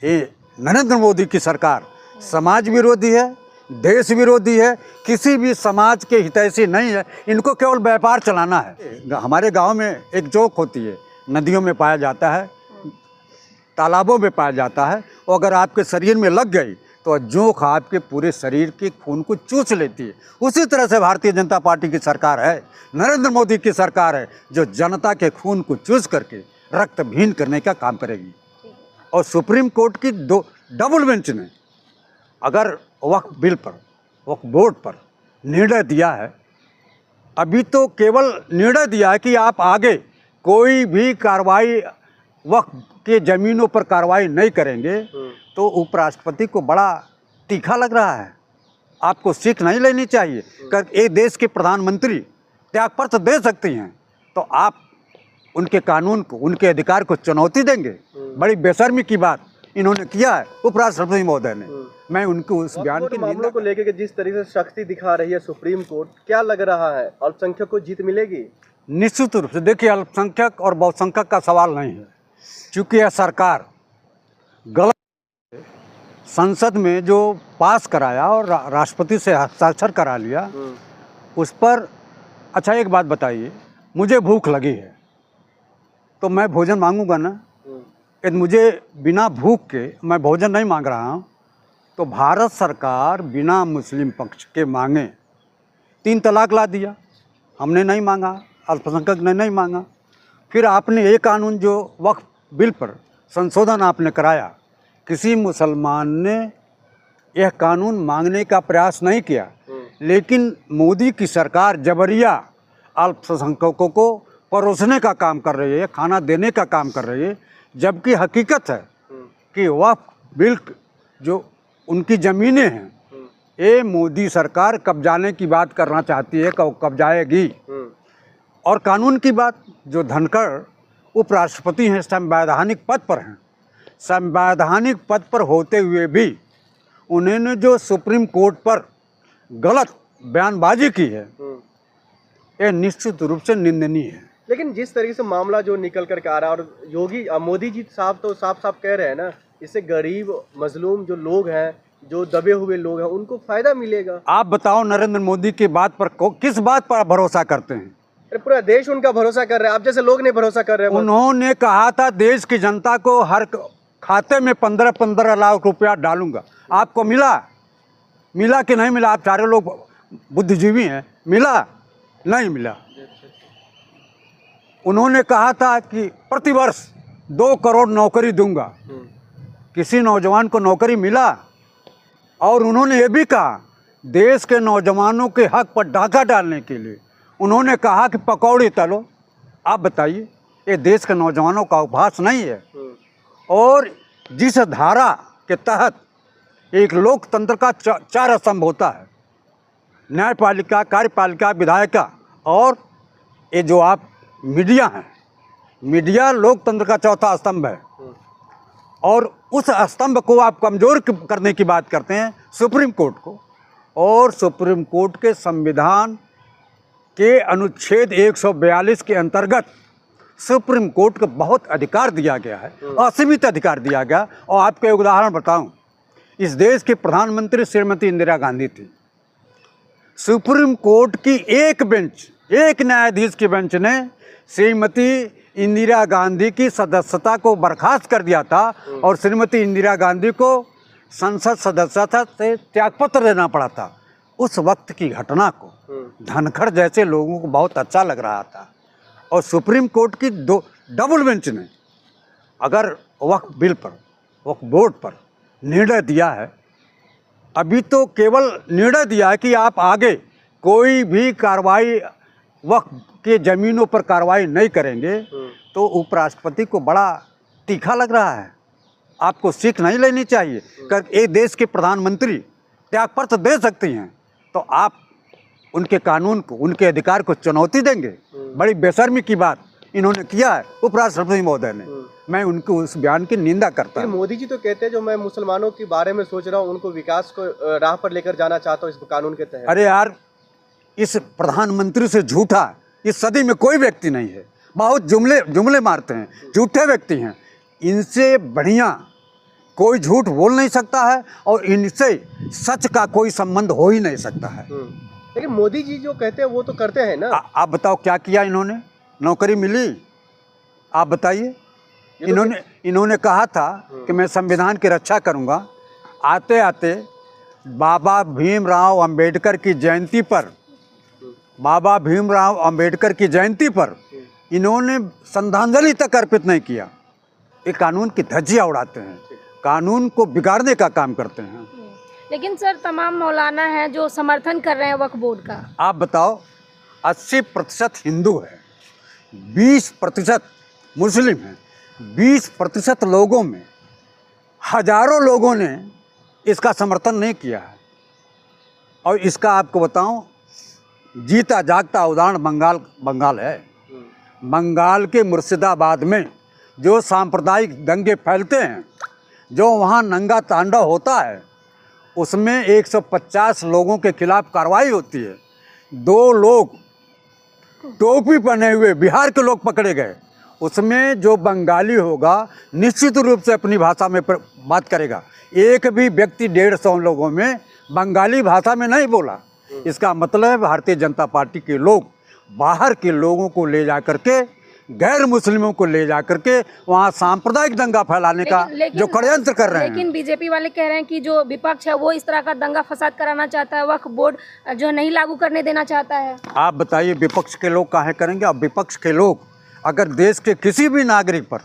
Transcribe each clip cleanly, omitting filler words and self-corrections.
ये नरेंद्र मोदी की सरकार समाज विरोधी है, देश विरोधी है, किसी भी समाज के हितैषी नहीं है। इनको केवल व्यापार चलाना है। हमारे गांव में एक जोक होती है, नदियों में पाया जाता है, तालाबों में पाया जाता है, और अगर आपके शरीर में लग गई तो जोंक आपके पूरे शरीर के खून को चूस लेती है। उसी तरह से भारतीय जनता पार्टी की सरकार है, नरेंद्र मोदी की सरकार है, जो जनता के खून को चूस करके रक्तहीन करने का काम करेगी। और सुप्रीम कोर्ट की दो डबल बेंच ने अगर वक्फ बिल पर, वक्फ बोर्ड पर निर्णय दिया है, अभी तो केवल निर्णय दिया है कि आप आगे कोई भी कार्रवाई वक्फ के ज़मीनों पर कार्रवाई नहीं करेंगे, तो उपराष्ट्रपति को बड़ा तीखा लग रहा है। आपको सीख नहीं लेनी चाहिए। एक देश के प्रधानमंत्री त्यागपत्र दे सकती हैं, तो आप उनके कानून को, उनके अधिकार को चुनौती देंगे? बड़ी बेशर्मी की बात इन्होंने किया है उपराष्ट्रपति महोदय ने। मैं उनको उस बयान की मामलों को लेकर के जिस तरीके से शक्ति दिखा रही है सुप्रीम कोर्ट, क्या लग रहा है अल्पसंख्यक को जीत मिलेगी? निश्चित रूप से देखिए, अल्पसंख्यक और बहुसंख्यक का सवाल नहीं है, क्योंकि यह सरकार गलत संसद में जो पास कराया और राष्ट्रपति से हस्ताक्षर करा लिया, उस पर अच्छा एक बात बताइए, मुझे भूख लगी है तो मैं भोजन मांगूंगा ना? यदि मुझे बिना भूख के मैं भोजन नहीं मांग रहा हूँ, तो भारत सरकार बिना मुस्लिम पक्ष के मांगे 3 तलाक ला दिया। हमने नहीं मांगा, अल्पसंख्यक ने नहीं मांगा। फिर आपने ये कानून जो वक्फ बिल पर संशोधन आपने कराया, किसी मुसलमान ने यह कानून मांगने का प्रयास नहीं किया, लेकिन मोदी की सरकार जबरिया अल्पसंख्यकों को परोसने का काम कर रही है, खाना देने का काम कर रही है। जबकि हकीकत है कि वक्फ बिल जो उनकी ज़मीनें हैं, ये मोदी सरकार कब्जाने की बात करना चाहती है, कब्जाएगी। और कानून की बात, जो धनखड़ उपराष्ट्रपति हैं, संवैधानिक पद पर हैं, संवैधानिक पद पर होते हुए भी उन्होंने जो सुप्रीम कोर्ट पर गलत बयानबाजी की है, ये निश्चित रूप से निंदनीय है। लेकिन जिस तरीके से मामला जो निकल कर के आ रहा है, और मोदी जी साहब तो साफ साफ कह रहे हैं ना, इससे गरीब मजलूम जो लोग हैं, जो दबे हुए लोग हैं, उनको फायदा मिलेगा। आप बताओ, नरेंद्र मोदी की बात पर किस बात पर भरोसा करते हैं? अरे पूरा देश उनका भरोसा कर रहा है, आप जैसे लोग नहीं भरोसा कर रहे हैं। उन्होंने कहा था देश की जनता को हर खाते में 15-15 लाख रुपया डालूंगा। आपको मिला? मिला कि नहीं मिला? आप सारे लोग बुद्धिजीवी हैं, मिला? नहीं मिला। उन्होंने कहा था कि प्रतिवर्ष 2 करोड़ नौकरी दूंगा। किसी नौजवान को नौकरी मिला? और उन्होंने ये भी कहा, देश के नौजवानों के हक पर डाका डालने के लिए उन्होंने कहा कि पकौड़ी तलो। आप बताइए, ये देश के नौजवानों का उपहास नहीं है? और जिस धारा के तहत एक लोकतंत्र का 4 स्तंभ होता है, न्यायपालिका, कार्यपालिका, विधायिका और ये जो आप मीडिया हैं, मीडिया लोकतंत्र का 4था स्तंभ है, और उस स्तंभ को आप कमज़ोर करने की बात करते हैं सुप्रीम कोर्ट को। और सुप्रीम कोर्ट के संविधान के अनुच्छेद 142 के अंतर्गत सुप्रीम कोर्ट को बहुत अधिकार दिया गया है, असीमित अधिकार दिया गया। और आपको एक उदाहरण बताऊं, इस देश के प्रधानमंत्री श्रीमती इंदिरा गांधी थी। सुप्रीम कोर्ट की एक बेंच, एक न्यायाधीश की बेंच ने श्रीमती इंदिरा गांधी की सदस्यता को बर्खास्त कर दिया था, और श्रीमती इंदिरा गांधी को संसद सदस्यता से त्यागपत्र देना पड़ा था। उस वक्त की घटना को धनखड़ जैसे लोगों को बहुत अच्छा लग रहा था, और सुप्रीम कोर्ट की 2 डबल बेंच ने अगर वक्फ बिल पर, वक्फ बोर्ड पर निर्णय दिया है, अभी तो केवल निर्णय दिया है कि आप आगे कोई भी कार्रवाई वक्फ के ज़मीनों पर कार्रवाई नहीं करेंगे, तो उपराष्ट्रपति को बड़ा तीखा लग रहा है। आपको सीख नहीं लेनी चाहिए। एक देश के प्रधानमंत्री त्यागपत्र दे सकती हैं, तो आप उनके कानून को, उनके अधिकार को चुनौती देंगे? बड़ी बेशर्मी की बात इन्होंने किया है उपराष्ट्रपति महोदय ने। मैं उनको उस बयान की निंदा करता हूँ। मोदी जी तो कहते हैं, जो मैं मुसलमानों के बारे में सोच रहा हूँ, उनको विकास को राह पर लेकर जाना चाहता हूँ इस कानून के तहत। अरे यार, इस प्रधानमंत्री से झूठा इस सदी में कोई व्यक्ति नहीं है। बहुत जुमले मारते हैं, झूठे व्यक्ति हैं। इनसे बढ़िया कोई झूठ बोल नहीं सकता है और इनसे सच का कोई संबंध हो ही नहीं सकता है। लेकिन मोदी जी जो कहते हैं वो तो करते हैं ना। आप बताओ क्या किया इन्होंने? नौकरी मिली? आप बताइए। इन्होंने कहा था कि मैं संविधान की रक्षा करूंगा। आते आते बाबा भीमराव अंबेडकर की जयंती पर इन्होंने श्रद्धांजलि तक अर्पित नहीं किया। ये कानून की धज्जियां उड़ाते हैं, कानून को बिगाड़ने का काम करते हैं। लेकिन सर तमाम मौलाना हैं जो समर्थन कर रहे हैं वक्फ बोर्ड का। आप बताओ, 80% हिंदू है, 20% मुस्लिम है, 20% लोगों में हजारों लोगों ने इसका समर्थन नहीं किया है। और इसका आपको बताऊं, जीता जागता उदाहरण बंगाल है। बंगाल के मुर्शिदाबाद में जो सांप्रदायिक दंगे फैलते हैं, जो वहाँ नंगा तांडव होता है, उसमें 150 लोगों के खिलाफ कार्रवाई होती है। 2 लोग टोपी पहने हुए बिहार के लोग पकड़े गए। उसमें जो बंगाली होगा निश्चित रूप से अपनी भाषा में बात करेगा। एक भी व्यक्ति 150 लोगों में बंगाली भाषा में नहीं बोला। इसका मतलब है भारतीय जनता पार्टी के लोग बाहर के लोगों को ले जा करके, गैर मुस्लिमों को ले जा करके वहाँ सांप्रदायिक दंगा फैलाने का जो षड्यंत्र कर रहे हैं। लेकिन बीजेपी वाले कह रहे हैं कि जो विपक्ष है वो इस तरह का दंगा फसाद कराना चाहता है, वक्फ बोर्ड जो नहीं लागू करने देना चाहता है। आप बताइए, विपक्ष के लोग काहे करेंगे? अब विपक्ष के लोग अगर देश के किसी भी नागरिक पर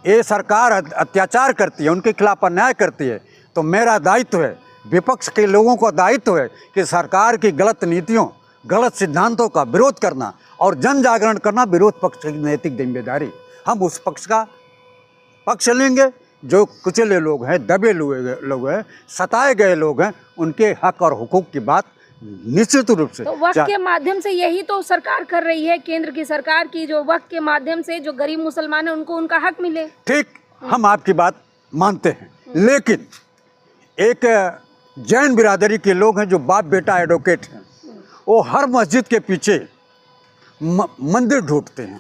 ये सरकार अत्याचार करती है, उनके खिलाफ अन्याय करती है, तो मेरा दायित्व है, विपक्ष के लोगों का दायित्व है कि सरकार की गलत नीतियों, गलत सिद्धांतों का विरोध करना और जन जागरण करना विरोध पक्ष की नैतिक जिम्मेदारी। हम उस पक्ष का पक्ष लेंगे जो कुचले लोग हैं, दबे लोग हैं, सताए गए लोग हैं, उनके हक और हुकूक की बात निश्चित रूप से। तो वक्फ के माध्यम से यही तो सरकार कर रही है, केंद्र की सरकार की, जो वक्फ के माध्यम से जो गरीब मुसलमान है उनको उनका हक मिले। ठीक, हम आपकी बात मानते हैं, लेकिन एक जैन बिरादरी के लोग हैं जो बाप बेटा एडवोकेट हैं, वो हर मस्जिद के पीछे मंदिर ढूंढते हैं।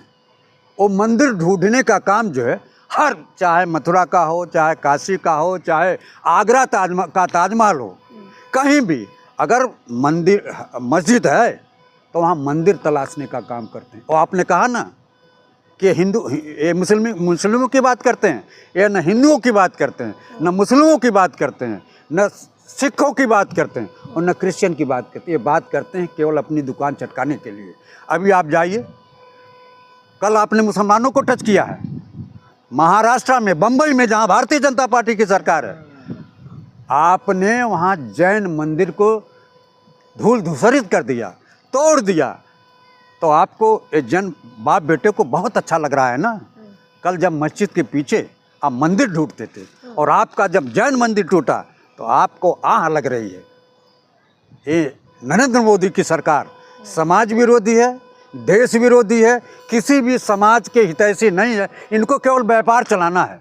वो मंदिर ढूंढने का काम जो है, हर चाहे मथुरा का हो, चाहे काशी का हो, चाहे आगरा का ताजमहल हो, कहीं भी अगर मस्जिद है तो वहाँ मंदिर तलाशने का काम करते हैं। और आपने कहा ना कि ये मुस्लिमों की बात करते हैं, ये न हिंदुओं की बात करते हैं, न मुस्लिमों की बात करते हैं, न सिखों की बात करते हैं और न क्रिश्चियन की बात करते हैं। ये बात करते हैं केवल अपनी दुकान चटकाने के लिए। अभी आप जाइए, कल आपने मुसलमानों को टच किया है महाराष्ट्र में, बम्बई में, जहाँ भारतीय जनता पार्टी की सरकार है, आपने वहाँ जैन मंदिर को धूल धूसरित कर दिया, तोड़ दिया। तो आपको ये जैन बाप बेटे को बहुत अच्छा लग रहा है ना? कल जब मस्जिद के पीछे आप मंदिर ढूंढते थे और आपका जब जैन मंदिर टूटा तो आपको आह लग रही है। ये नरेंद्र मोदी की सरकार समाज विरोधी है, देश विरोधी है, किसी भी समाज के हितैषी नहीं है। इनको केवल व्यापार चलाना है।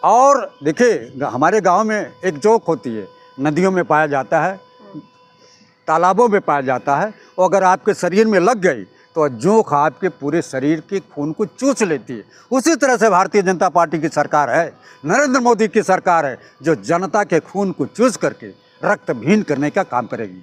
और देखिए, हमारे गांव में एक जोक होती है, नदियों में पाया जाता है, तालाबों में पाया जाता है, और अगर आपके शरीर में लग गई तो जोक आपके पूरे शरीर के खून को चूस लेती है। उसी तरह से भारतीय जनता पार्टी की सरकार है, नरेंद्र मोदी की सरकार है, जो जनता के खून को चूस करके रक्त भीन करने का काम करेगी।